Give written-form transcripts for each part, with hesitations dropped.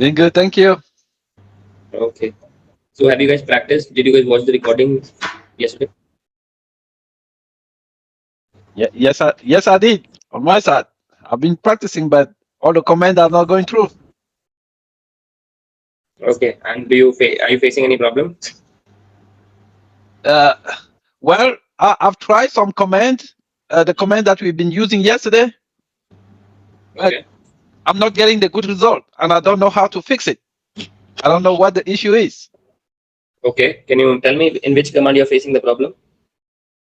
Doing good, thank you. Okay. So have you guys practiced? Did you guys watch the recording yesterday? Yes, I did. On my side, I've been practicing, but all the commands are not going through. Okay. And are you facing any problem? Uh, well, I've tried some commands, the command that we've been using yesterday, but Okay. I'm not getting the good result, and I don't know how to fix it. I don't know what the issue is. Okay. Can you tell me in which command you're facing the problem?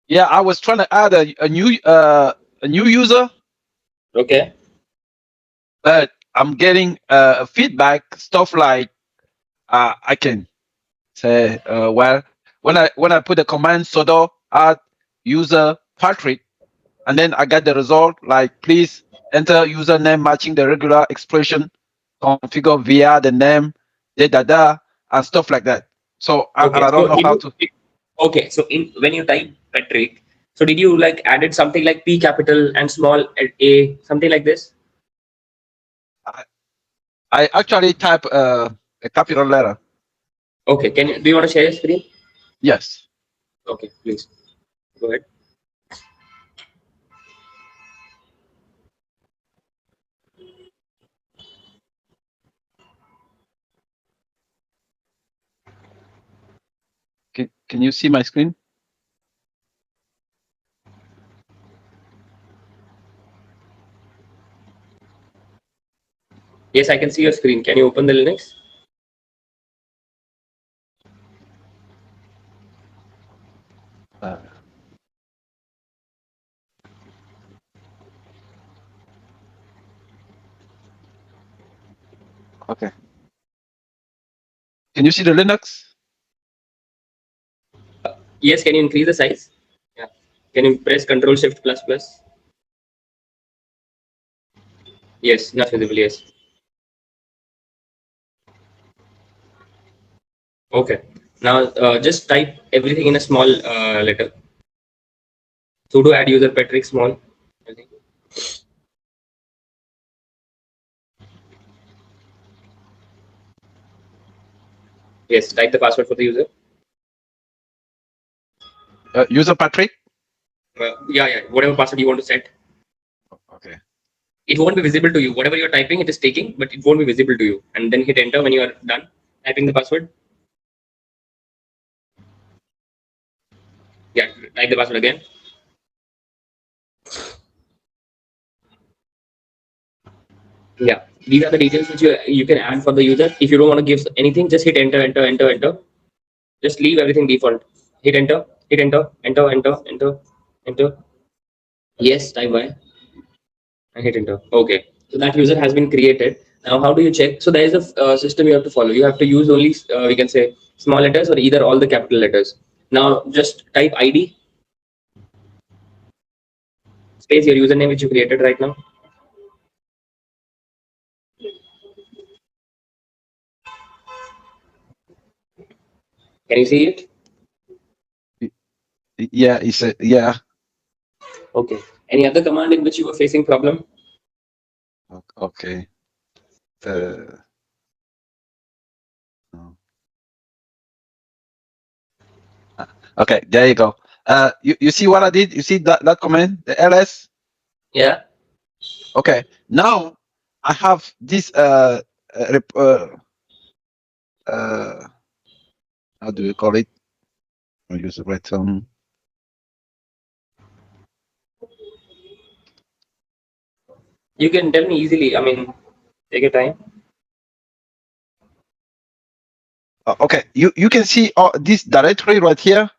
Yeah, I was trying to add a new user, Okay. but I'm getting feedback stuff like I can say well when I put the command sudo add user Patrick, and then I get the result like please enter username matching the regular expression, configure via the name, and stuff like that. So and Okay. I don't know how to. Okay. So in when you type Patrick, so did you like added something like P capital and small a, something like this? I, I actually type a capital letter. Okay. Do you want to share your screen? Yes. Okay, please. Go ahead. Can you see my screen? Yes, I can see your screen. Can you open the Linux? Uh, okay. Can you see the Linux? Yes, can you increase the size? Yeah. Can you press Control Shift plus plus? Yes, not visible. Yes. Okay. Now just type everything in a small letter. Sudo add user Patrick small. I think. Yes, type the password for the user. User Patrick. Yeah, yeah. Whatever password you want to set, Okay. it won't be visible to you. Whatever you're typing, it is taking, but it won't be visible to you. And then hit enter when you are done typing the password. Yeah, type the password again. Yeah, these are the details which you can add for the user. If you don't want to give anything, just hit enter, enter, enter, enter. Just leave everything default. Hit enter, hit enter, enter, enter, enter, enter. Yes, type Y and hit enter. Okay, so that user has been created. Now, how do you check? So there is a system you have to follow. You have to use only we can say small letters or either all the capital letters. Now, just type ID space your username which you created right now. Can you see it? Yeah, it's a yeah. Okay. Any other command in which you were facing problem? Okay. Uh, no. Okay, there you go. You see what I did? You see that command, the ls? Yeah. Okay. Now I have this uh how do you call it? I use the right term. You can tell me easily. I mean, take your time. Okay, you can see this directory right here.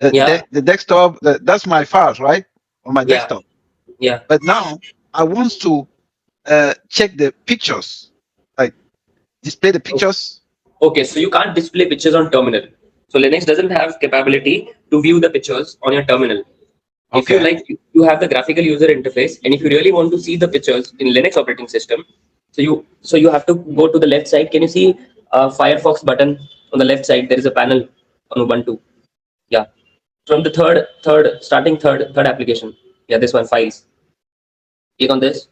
Yeah. The desktop. That's my files, right, on my Yeah. desktop. Yeah. But now I want to check the pictures, like display the pictures. Okay, so you can't display pictures on terminal. So Linux doesn't have capability to view the pictures on your terminal. If you Okay. like, you have the graphical user interface, and if you really want to see the pictures in Linux operating system, so you have to go to the left side. Can you see Firefox button on the left side? There is a panel on Ubuntu. Yeah, from the third application. Yeah, this one files. Click on this.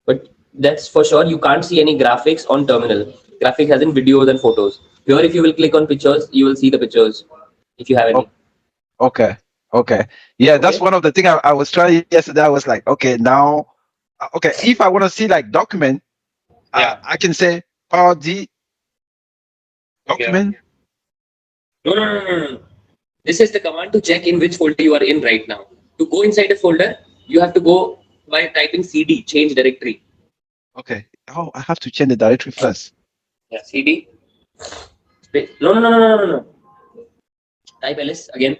But That's for sure. You can't see any graphics on terminal. Graphics as in videos and photos. Here, if you will click on pictures, you will see the pictures if you have any. Okay. Okay. Yeah, that's Okay. one of the things I was trying yesterday. I was like, okay, now, okay, if I want to see like document, Yeah. I can say RD Yeah. document. No, no, no, no, no. This is the command to check in which folder you are in right now. To go inside a folder, you have to go by typing cd, change directory. Okay. Oh, I have to change the directory first. Yeah, cd. No, no, no, no, no, no, no. Type ls again.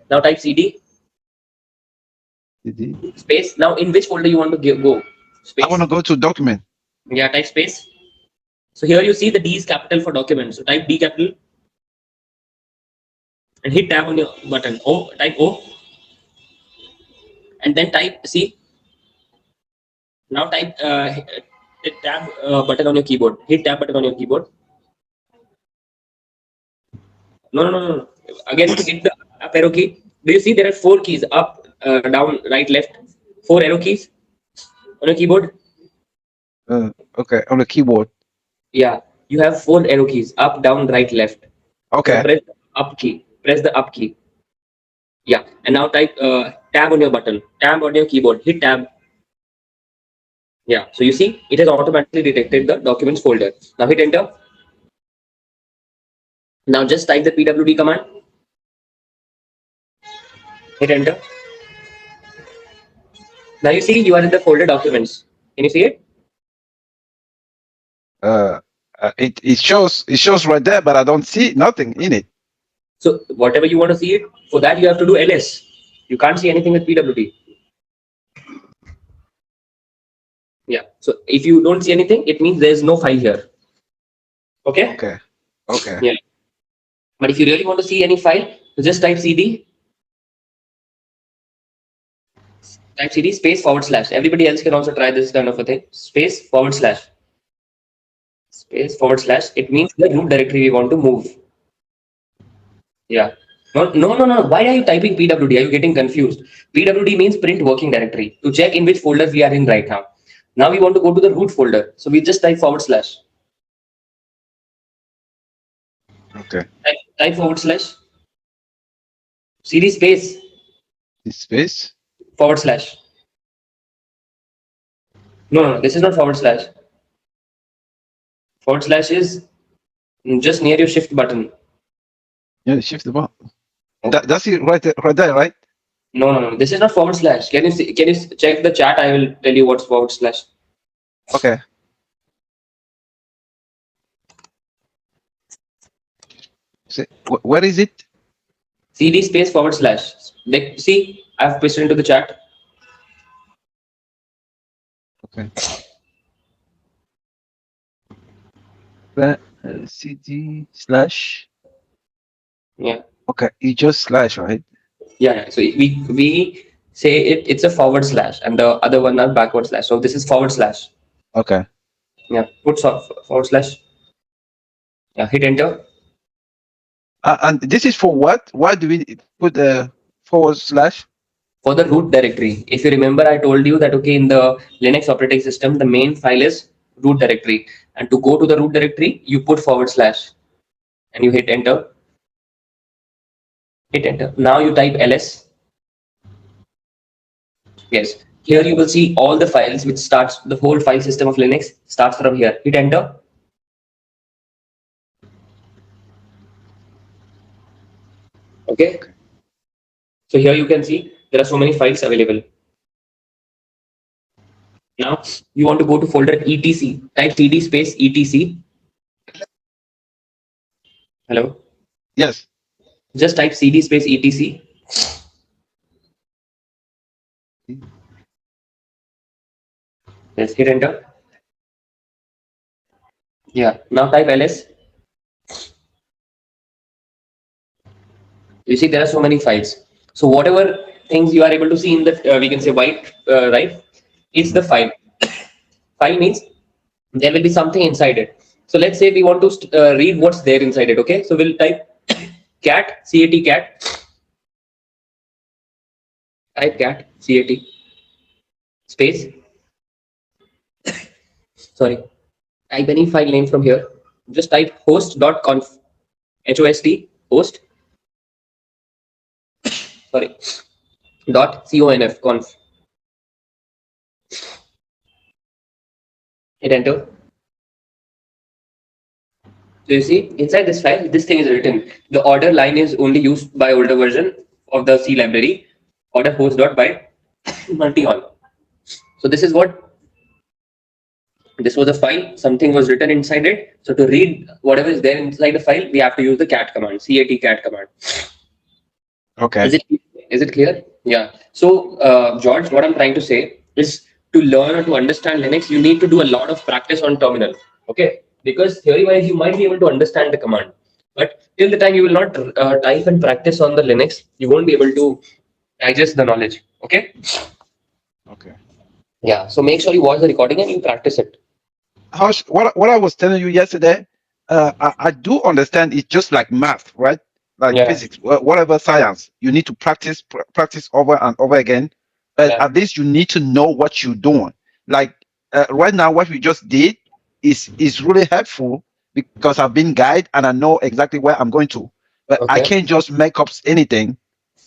Now type cd CD. space. Now in which folder you want to go? I want Space. to go to document. Yeah, type space. So here you see the D is capital for document. So type D capital and hit tab on your button. O, type O, and then type C. Now type hit tab button on your keyboard. Hit tab button on your keyboard. No, no, no, no. Again, hit the up arrow key. Do you see there are four keys: up, down, right, left? Four arrow keys on your keyboard. Okay, on the keyboard. Yeah, you have four arrow keys: up, down, right, left. Now Okay. press the up key. Press the up key. Yeah, and now type tab on your button. Tab on your keyboard. Hit tab. Yeah, so you see, it has automatically detected the documents folder. Now hit enter. Now just type the pwd command. Hit enter. Now you see you are in the folder documents. Can you see it? Uh, it shows right there, but I don't see nothing in it. So whatever you want to see it, for that you have to do ls. You can't see anything with pwd. Yeah. So if you don't see anything, it means there is no file here. Okay. Okay. Okay. Yeah. But if you really want to see any file, just type cd. Type cd space forward slash. Everybody else can also try this kind of a thing. Space forward slash. Space forward slash. It means the root directory we want to move. Yeah. No, no, no, no. Why are you typing pwd? Are you getting confused? Pwd means print working directory to check in which folder we are in right now. Now we want to go to the root folder. So we just type forward slash. Okay. Type forward slash. Cd space This space. forward slash. No, no, no. This is not forward slash. Forward slash is just near your shift button. Yeah, shift the button. That's it right there, right? No, no, no. This is not forward slash. Can you see, can you check the chat? I will tell you what's forward slash. Okay. See, where is it? cd space forward slash. Like, see, I've pasted into the chat. Okay. CD slash. Yeah. Okay, you just slash, right? Yeah. So we say it's a forward slash, and the other one are backward slash. So this is forward slash. Okay. Yeah. Put forward slash. Yeah. Hit enter. And this is for what? Why do we put the forward slash? For the root directory. If you remember, I told you that okay, in the Linux operating system, the main file is root directory, and to go to the root directory, you put forward slash, and you hit enter. Hit enter. Now you type ls. Yes. Here you will see all the files which starts the whole file system of Linux starts from here. Hit enter. Okay. So here you can see there are so many files available. Now you want to go to folder etc. Type cd space etc. Hello. Yes. Just type cd space etc. Yes. Hit enter. Yeah. Now type ls. You see there are so many files. So whatever things you are able to see in the we can say white right, it's the file. File means there will be something inside it. So let's say we want to read what's there inside it. Okay, so we'll type cat cat, type cat cat. space, sorry, type any file name from here. Just type host.conf, host, sorry, dot conf, conf. Hit enter. So you see, inside this file, this thing is written. The order line is only used by older version of the C library, order host.byte multi on. So this was a file, something was written inside it. So to read whatever is there inside the file, we have to use the cat command, cat command. Is Okay. it is it clear? Yeah. So George, what I'm trying to say is to learn or to understand Linux, you need to do a lot of practice on terminal. Okay, because theory wise you might be able to understand the command, but till the time you will not type and practice on the Linux, you won't be able to digest the knowledge. Okay. Okay. Yeah. So make sure you watch the recording and you practice it. What I was telling you yesterday, I do understand it's just like math, right? Like Yeah. physics, whatever science, you need to practice over and over again. But Yeah. at least you need to know what you're doing. Like right now, what we just did is really helpful because I've been guided and I know exactly where I'm going to. But I Okay. can't just make up anything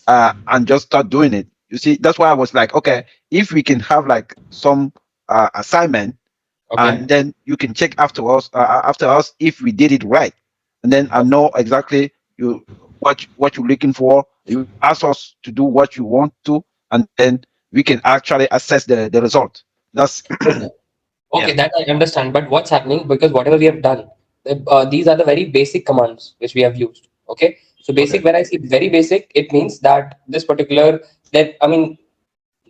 and just start doing it. You see, that's why I was like, okay, if we can have like some assignment Okay. and then you can check after us if we did it right, and then I know exactly you what you're looking for. You ask us to do what you want to, and then we can actually assess the result. That's Okay. yeah. Okay, that I understand. But what's happening? Because whatever we have done, these are the very basic commands which we have used. Okay, so basic. Okay. When I say very basic, it means that this particular that I mean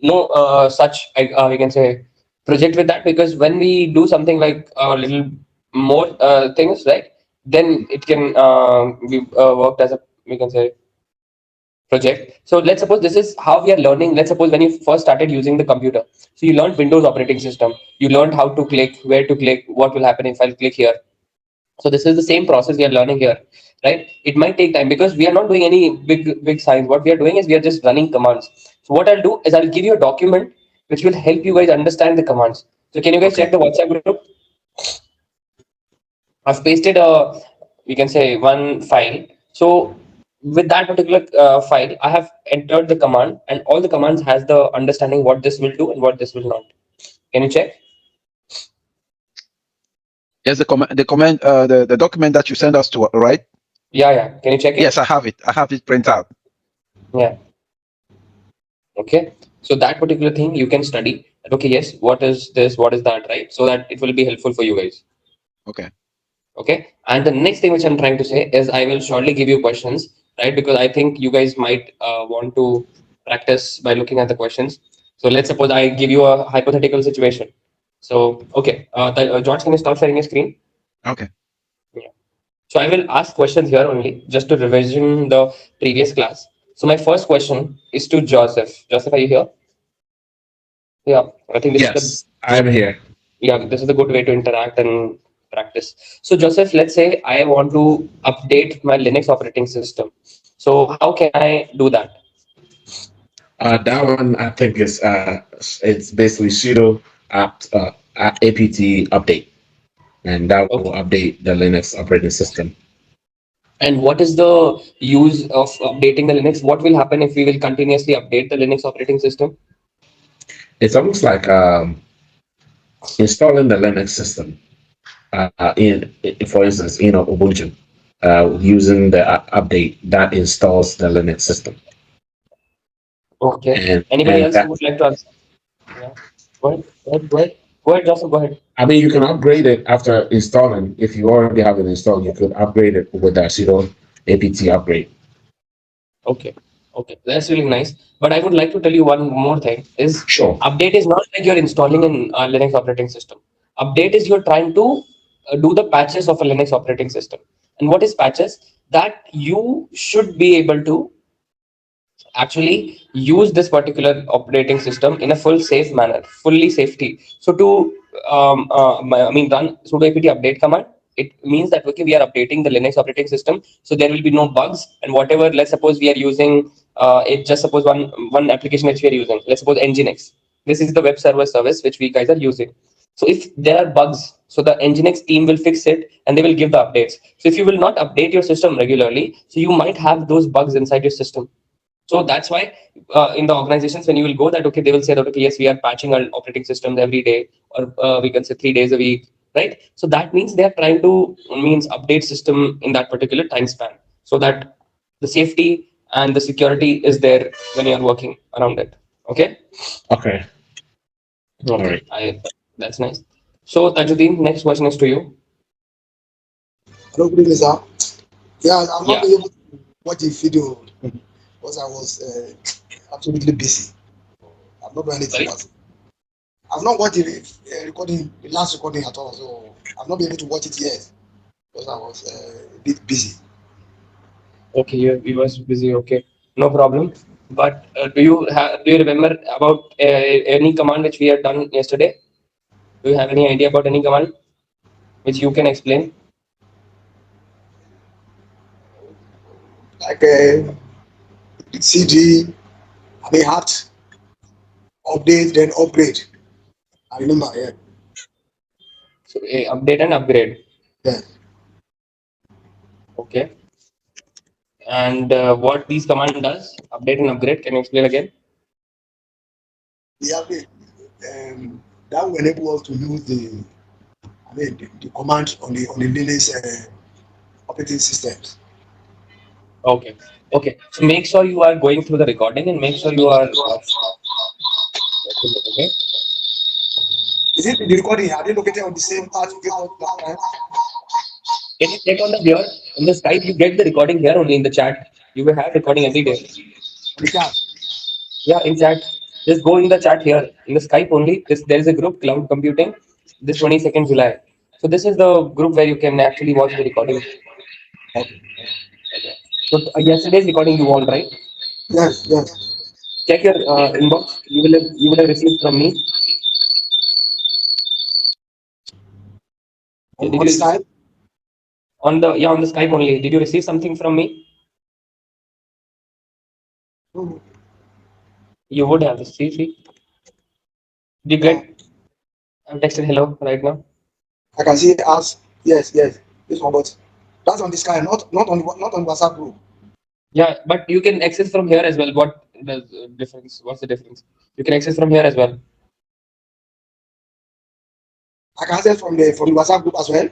no such we can say project with that, because when we do something like a little more things, right? Then it can be worked as a, we can say, project. So let's suppose this is how we are learning. Let's suppose when you first started using the computer, so you learned Windows operating system. You learned how to click, where to click, what will happen if I click here. So this is the same process we are learning here, right? It might take time because we are not doing any big science. What we are doing is we are just running commands. So what I'll do is I'll give you a document which will help you guys understand the commands. So can you guys check Okay. the WhatsApp group? I've pasted a, we can say, one file. So with that particular file, I have entered the command, and all the commands has the understanding what this will do and what this will not. Can you check? Yes, the comment the document that you sent us to, right? Yeah, yeah. Can you check Yes, it? I have it printed out. Yeah. Okay. So that particular thing you can study. That, okay, yes, what is this? What is that? Right. So that it will be helpful for you guys. Okay. Okay. And the next thing which I'm trying to say is I will shortly give you questions, right? Because I think you guys might want to practice by looking at the questions. So let's suppose I give you a hypothetical situation. So, okay, George, can you stop sharing your screen? Okay. Yeah. So I will ask questions here only just to revision the previous class. So my first question is to Joseph. Joseph, are you here? Yeah, I think this is the Yes, I'm here. yeah, this is a good way to interact and practice. So Joseph, let's say I want to update my Linux operating system. So how can I do that? That one I think is it's basically sudo apt update, and that will Okay. update the Linux operating system. And what is the use of updating the Linux? What will happen if we will continuously update the Linux operating system? It's almost like installing the Linux system for instance, Ubuntu, using the update that installs the Linux system, Okay. Anybody and else who would that like to answer? Yeah. Go ahead. Go ahead. Go ahead. Go ahead, Joseph. Go ahead. I mean, you can upgrade it after installing. If you already have it installed, you could upgrade it with that sudo apt upgrade. Okay. Okay. That's really nice. But I would like to tell you one more thing is Sure. update is not like you're installing an Linux operating system. Update is you're trying to do the patches of a Linux operating system. And what is patches? That you should be able to actually use this particular operating system in a full safe manner, fully safety. So to I mean run sudo apt update command, it means that okay, we are updating the Linux operating system, so there will be no bugs and whatever. Let's suppose we are using it. Just suppose one application which we are using. Let's suppose Nginx. This is the web server service which we guys are using. So if there are bugs, so the Nginx team will fix it and they will give the updates. So if you will not update your system regularly, so you might have those bugs inside your system. So that's why in the organizations, when you will go that, okay, they will say that, okay, yes, we are patching our operating systems every day, or we can say 3 days a week, right? So that means they are trying to means update system in that particular time span, so that the safety and the security is there when you are working around it. Okay. Okay. All Okay. right. That's nice. So Tajuddin, next question is to you. Hello, good evening, sir. Yeah, I'm not Yeah. able to watch the video because I was absolutely busy. I've not done anything Sorry. else. I've not watched the recording, the last recording at all, so I've not been able to watch it yet because I was a bit busy. Okay, you was busy. Okay, no problem. But do you remember about any command which we had done yesterday? Do you have any idea about any command which you can explain? Like CD, I mean, hat, update, then upgrade. I remember, yeah. So update and upgrade. Yeah. Okay, and what these command does? Update and upgrade. Can you explain again? The update, that will enable us to use the command on the Linux operating systems. Okay. Okay. So make sure you are going through the recording and make sure you are watching it. Okay. Is it the recording? Are they located on the same part you gave out last time? Can you check on the here in the Skype? You get the recording here only in the chat. You will have recording every day. On the chat. Yeah, in chat. Just go in the chat here in the Skype only. There is a group cloud computing. This 22nd July. So this is the group where you can actually watch the recording. Okay. Okay. So yesterday's recording you want, right? Yes, yes. Check your inbox. You will have received from me. Did On you Skype. on the on the Skype only? Did you receive something from me? Hmm. You would have received. See? Did you Yeah. get? I'm texted hello right now. I can see us. Yes, yes. This one, but that's on the Skype, not on WhatsApp group. Yeah, but you can access from here as well. What the difference? What's the difference? You can access from here as well. I can access from the WhatsApp group as well.